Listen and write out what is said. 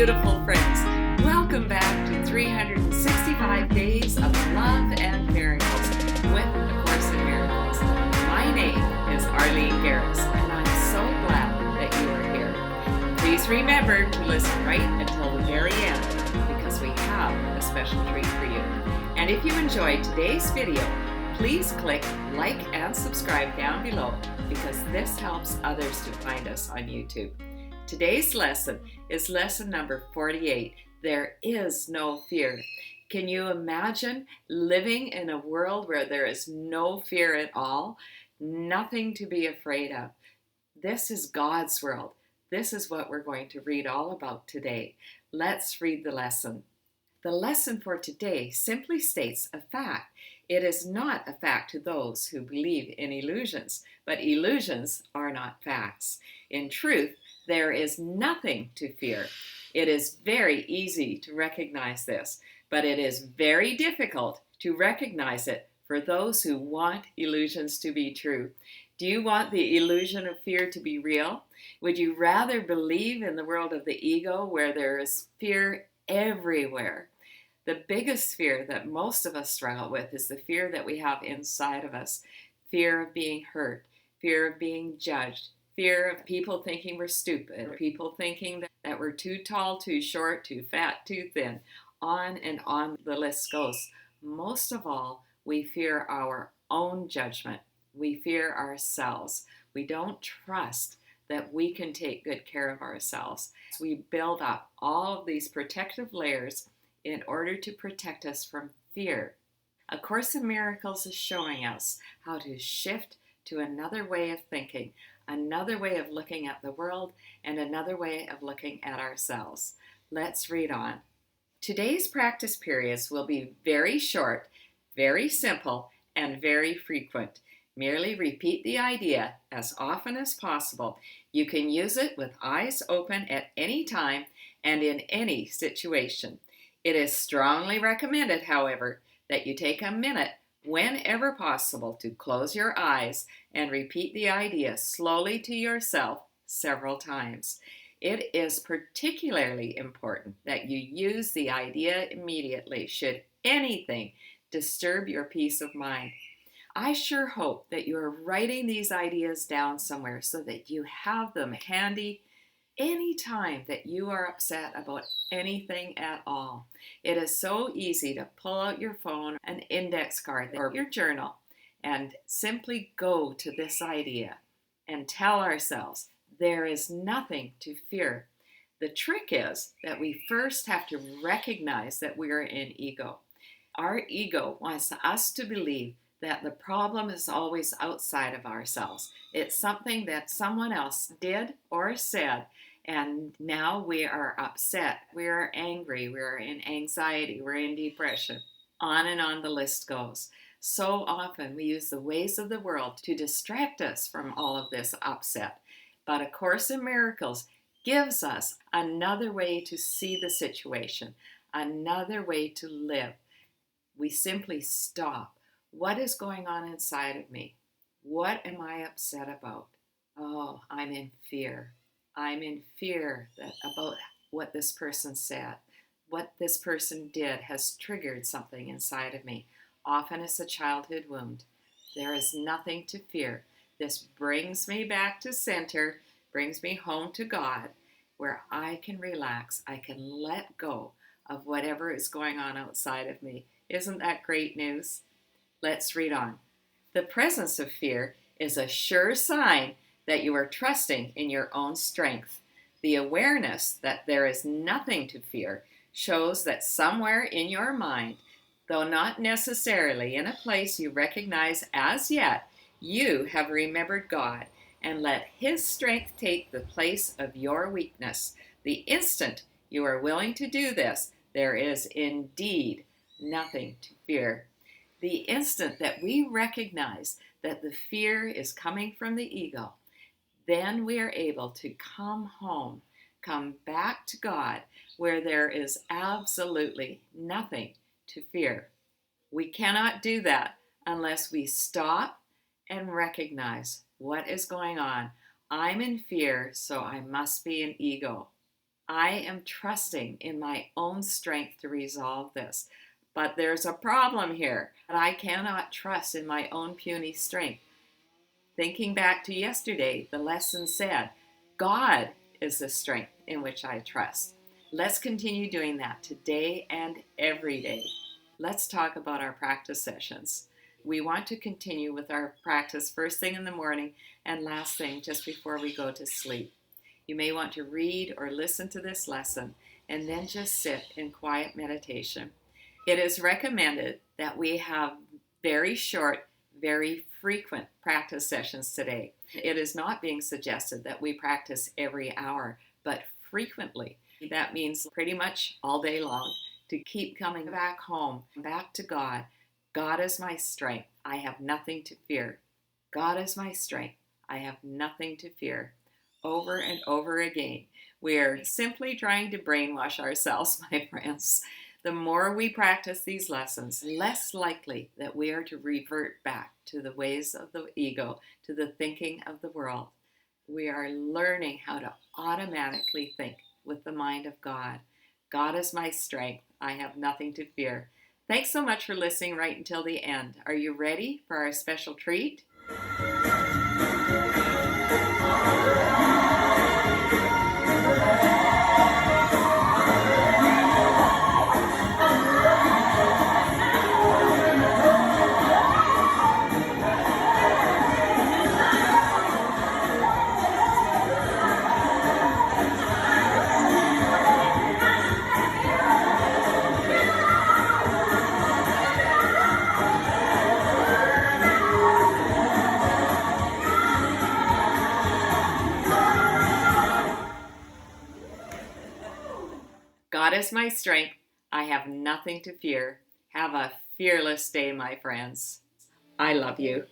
beautiful friends. Welcome back to 365 Days of Love and Miracles with A Course in Miracles. My name is Arlene Geres, and I'm so glad that you are here. Please remember to listen right until the very end, because we have a special treat for you. And if you enjoyed today's video, please click like and subscribe down below, because this helps others to find us on YouTube. Today's lesson is lesson number 48. There is no fear. Can you imagine living in a world where there is no fear at all? Nothing to be afraid of. This is God's world. This is what we're going to read all about today. Let's read the lesson. The lesson for today simply states a fact. It is not a fact to those who believe in illusions, but illusions are not facts. In truth, there is nothing to fear. It is very easy to recognize this, but it is very difficult to recognize it for those who want illusions to be true. Do you want the illusion of fear to be real? Would you rather believe in the world of the ego where there is fear everywhere? The biggest fear that most of us struggle with is the fear that we have inside of us. Fear of being hurt, fear of being judged, fear of people thinking we're stupid, people thinking that we're too tall, too short, too fat, too thin. On and on the list goes. Most of all, we fear our own judgment. We fear ourselves. We don't trust that we can take good care of ourselves. We build up all of these protective layers in order to protect us from fear. A Course in Miracles is showing us how to shift to another way of thinking, another way of looking at the world, and another way of looking at ourselves. Let's read on. Today's practice periods will be very short, very simple, and very frequent. Merely repeat the idea as often as possible. You can use it with eyes open at any time and in any situation. It is strongly recommended, however, that you take a minute whenever possible to close your eyes and repeat the idea slowly to yourself several times. It is particularly important that you use the idea immediately should anything disturb your peace of mind. I sure hope that you are writing these ideas down somewhere so that you have them handy any time that you are upset about anything at all. It is so easy to pull out your phone, an index card, or your journal and simply go to this idea and tell ourselves there is nothing to fear. The trick is that we first have to recognize that we are in ego. Our ego wants us to believe that the problem is always outside of ourselves. It's something that someone else did or said, and now we are upset, we are angry, we're in anxiety, we're in depression. On and on the list goes. So often we use the ways of the world to distract us from all of this upset. But A Course in Miracles gives us another way to see the situation, another way to live. We simply stop. What is going on inside of me? What am I upset about? Oh, I'm in fear. I'm in fear about what this person said. What this person did has triggered something inside of me. Often it's a childhood wound. There is nothing to fear. This brings me back to center, brings me home to God, where I can relax. I can let go of whatever is going on outside of me. Isn't that great news? Let's read on. The presence of fear is a sure sign that you are trusting in your own strength. The awareness that there is nothing to fear shows that somewhere in your mind, though not necessarily in a place you recognize as yet, you have remembered God and let His strength take the place of your weakness. The instant you are willing to do this, there is indeed nothing to fear. The instant that we recognize that the fear is coming from the ego, then we are able to come home, come back to God, where there is absolutely nothing to fear. We cannot do that unless we stop and recognize what is going on. I'm in fear, so I must be in ego. I am trusting in my own strength to resolve this. But there's a problem here. I cannot trust in my own puny strength. Thinking back to yesterday, the lesson said, God is the strength in which I trust. Let's continue doing that today and every day. Let's talk about our practice sessions. We want to continue with our practice first thing in the morning and last thing just before we go to sleep. You may want to read or listen to this lesson and then just sit in quiet meditation. It is recommended that we have very short, very frequent practice sessions today. It is not being suggested that we practice every hour, but frequently. That means pretty much all day long to keep coming back home, back to God. God is my strength. I have nothing to fear. God is my strength. I have nothing to fear. Over and over again. We are simply trying to brainwash ourselves, my friends. The more we practice these lessons, less likely that we are to revert back to the ways of the ego, to the thinking of the world. We are learning how to automatically think with the mind of God. God is my strength. I have nothing to fear. Thanks so much for listening right until the end. Are you ready for our special treat? God is my strength. I have nothing to fear. Have a fearless day, my friends. I love you.